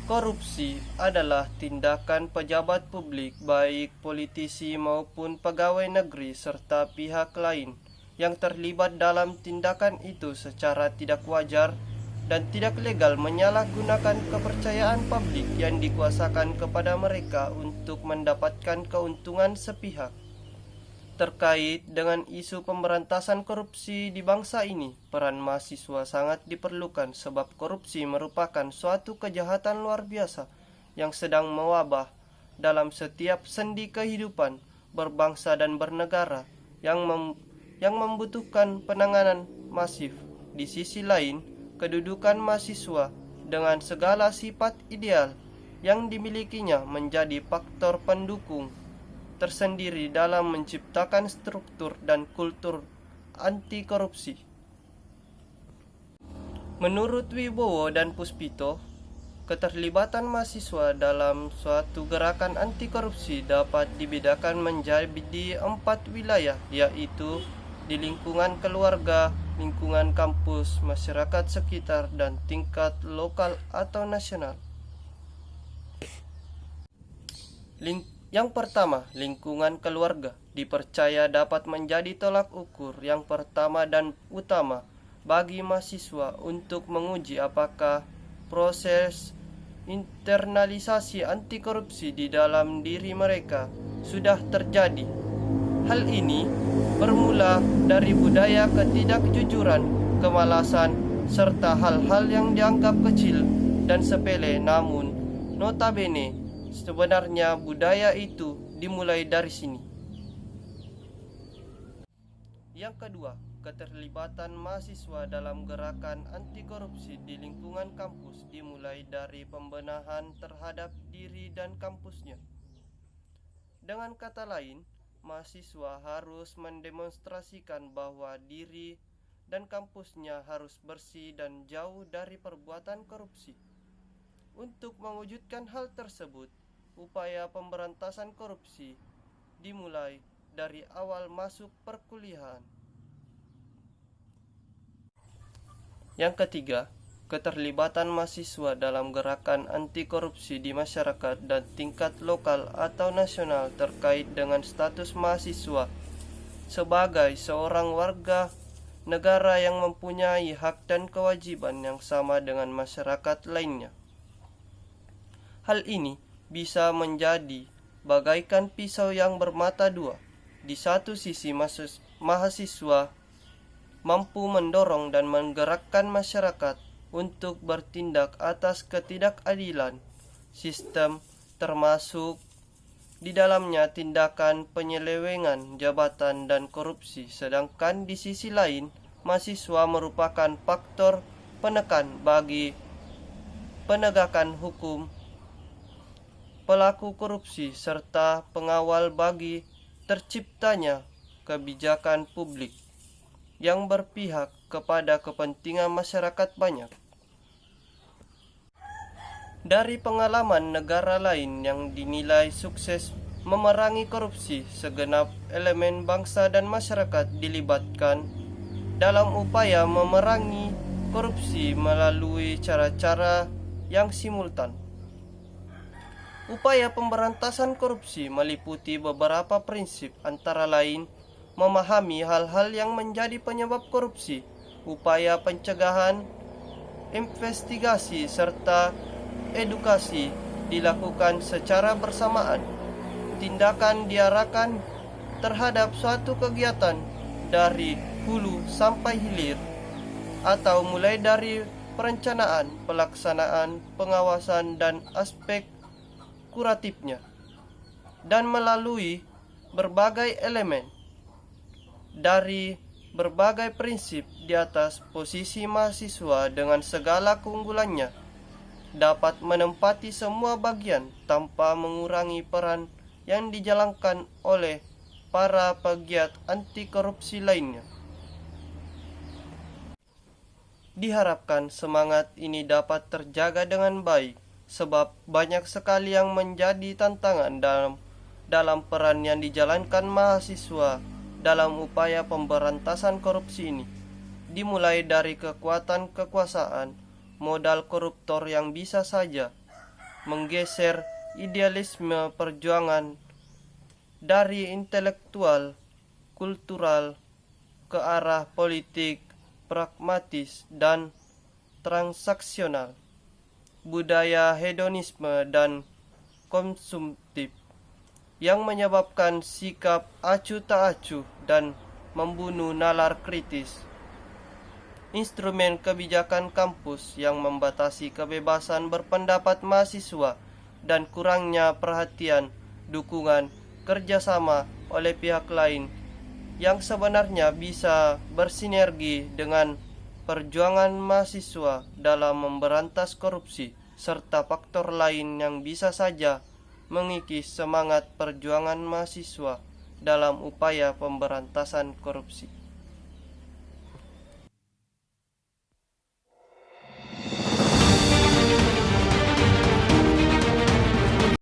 Korupsi adalah tindakan pejabat publik, baik politisi maupun pegawai negeri serta pihak lain yang terlibat dalam tindakan itu secara tidak wajar dan tidak legal, menyalahgunakan kepercayaan publik yang dikuasakan kepada mereka untuk mendapatkan keuntungan sepihak. Terkait dengan isu pemberantasan korupsi di bangsa ini, peran mahasiswa sangat diperlukan sebab korupsi merupakan suatu kejahatan luar biasa yang sedang mewabah dalam setiap sendi kehidupan berbangsa dan bernegara yang membutuhkan penanganan masif. Di sisi lain, kedudukan mahasiswa dengan segala sifat ideal yang dimilikinya menjadi faktor pendukung tersendiri dalam menciptakan struktur dan kultur anti korupsi. Menurut Wibowo dan Puspito, keterlibatan mahasiswa dalam suatu gerakan anti korupsi dapat dibedakan menjadi 4 wilayah, yaitu di lingkungan keluarga, lingkungan kampus, masyarakat sekitar, dan tingkat lokal atau nasional. Yang pertama, lingkungan keluarga dipercaya dapat menjadi tolak ukur yang pertama dan utama bagi mahasiswa untuk menguji apakah proses internalisasi anti korupsi di dalam diri mereka sudah terjadi. Hal ini bermula dari budaya ketidakjujuran, kemalasan, serta hal-hal yang dianggap kecil dan sepele, namun notabene sebenarnya budaya itu dimulai dari sini. Yang kedua, keterlibatan mahasiswa dalam gerakan anti korupsi di lingkungan kampus dimulai dari pembenahan terhadap diri dan kampusnya. Dengan kata lain, mahasiswa harus mendemonstrasikan bahwa diri dan kampusnya harus bersih dan jauh dari perbuatan korupsi. Untuk mewujudkan hal tersebut, upaya pemberantasan korupsi dimulai dari awal masuk perkuliahan. Yang ketiga, keterlibatan mahasiswa dalam gerakan anti korupsi di masyarakat dan tingkat lokal atau nasional terkait dengan status mahasiswa sebagai seorang warga negara yang mempunyai hak dan kewajiban yang sama dengan masyarakat lainnya. Hal ini bisa menjadi bagaikan pisau yang bermata dua. Di satu sisi, mahasiswa mampu mendorong dan menggerakkan masyarakat untuk bertindak atas ketidakadilan sistem, termasuk di dalamnya tindakan penyelewengan jabatan dan korupsi. Sedangkan di sisi lain, mahasiswa merupakan faktor penekan bagi penegakan hukum pelaku korupsi serta pengawal bagi terciptanya kebijakan publik yang berpihak kepada kepentingan masyarakat banyak. Dari pengalaman negara lain yang dinilai sukses memerangi korupsi, segenap elemen bangsa dan masyarakat dilibatkan dalam upaya memerangi korupsi melalui cara-cara yang simultan. Upaya pemberantasan korupsi meliputi beberapa prinsip, antara lain memahami hal-hal yang menjadi penyebab korupsi, upaya pencegahan, investigasi, serta edukasi dilakukan secara bersamaan. Tindakan diarahkan terhadap suatu kegiatan dari hulu sampai hilir, atau mulai dari perencanaan, pelaksanaan, pengawasan, dan aspek kuratifnya, dan melalui berbagai elemen. Dari berbagai prinsip di atas, posisi mahasiswa dengan segala keunggulannya dapat menempati semua bagian tanpa mengurangi peran yang dijalankan oleh para pegiat anti korupsi lainnya. Diharapkan semangat ini dapat terjaga dengan baik, sebab banyak sekali yang menjadi tantangan dalam peran yang dijalankan mahasiswa dalam upaya pemberantasan korupsi ini, dimulai dari kekuatan kekuasaan, modal koruptor yang bisa saja menggeser idealisme perjuangan dari intelektual, kultural, ke arah politik, pragmatis, dan transaksional, budaya hedonisme dan konsumtif, yang menyebabkan sikap acuh tak acuh dan membunuh nalar kritis. Instrumen kebijakan kampus yang membatasi kebebasan berpendapat mahasiswa dan kurangnya perhatian, dukungan, kerjasama oleh pihak lain yang sebenarnya bisa bersinergi dengan perjuangan mahasiswa dalam memberantas korupsi, serta faktor lain yang bisa saja mengikis semangat perjuangan mahasiswa dalam upaya pemberantasan korupsi.